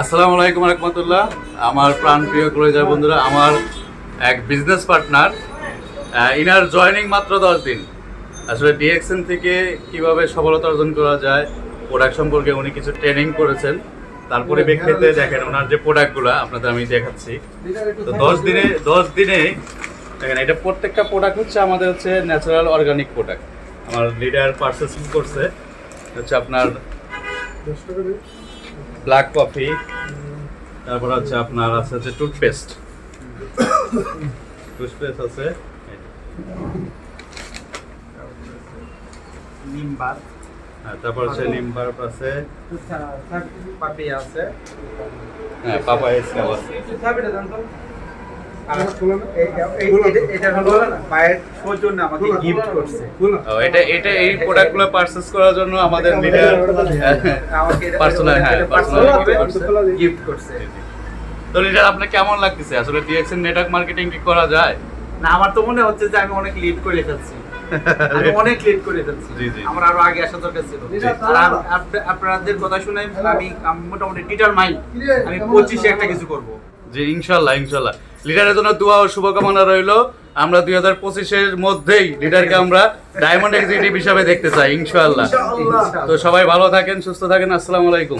আসসালামু আলাইকুম রহমতুল্লাহ। আমার প্রাণপ্রিয় কলেজার বন্ধুরা, আমার এক বিজনেস পার্টনার, ইনার জয়েনিং মাত্র 10 দিন। আসলে ডিএক্সএন থেকে কিভাবে সফলতা অর্জন করা যায় প্রোডাক্ট সম্পর্কে উনি কিছু ট্রেনিং করেছেন। তার পরিপ্রেক্ষিতে দেখেন ওনার যে প্রোডাক্টগুলো আপনাদের আমি দেখাচ্ছি। তো 10 দিনে দেখেন, এটা প্রত্যেকটা প্রোডাক্ট হচ্ছে আমাদের হচ্ছে ন্যাচারাল অর্গানিক প্রোডাক্ট। আমার লিডার পারচেসিং করছে হচ্ছে আপনার ব্ল্যাক কফি, তারপর হচ্ছে আপনার আছে হচ্ছে টুথপেস্ট আছে, নিমবার, তারপর হচ্ছে নিমবার আছে, পাপিয়া আছে, হ্যাঁ পাপায়া স্ক্রাব আছে। এটা হলো পায়ের সৌজন্য আমাকে গিফট করছে। এটা এই প্রোডাক্টগুলো পারচেজ করার জন্য আমাদের লিডার আমাকে পার্সোনাল গিফট করছে। তো লিডার আপনার কেমন লাগতেছে? আসলে ডিএক্সএন নেটওয়ার্ক মার্কেটিং কি করা যায়? না, আমার তো মনে হচ্ছে যে আমি অনেক লিড করে ফেলছি। আমি অনেক লিড করে ফেলছি। জি, জি। আমার আরো আগে আসা দরকার ছিল। আর আপনাদের কথা শুনে আমি মোটামুটি ডিটারমাইন্ড আমি 25 একটা কিছু করব। জি, ইনশাল্লাহ ইনশাল্লাহ। লিডারের জন্য দোয়া ও শুভকামনা রইলো। আমরা 2025-এর মধ্যেই লিডারকে আমরা ডায়মন্ড এক্সিকিউটিভ হিসাবে দেখতে চাই ইনশাআল্লাহ। তো সবাই ভালো থাকেন, সুস্থ থাকেন। আসসালামু আলাইকুম।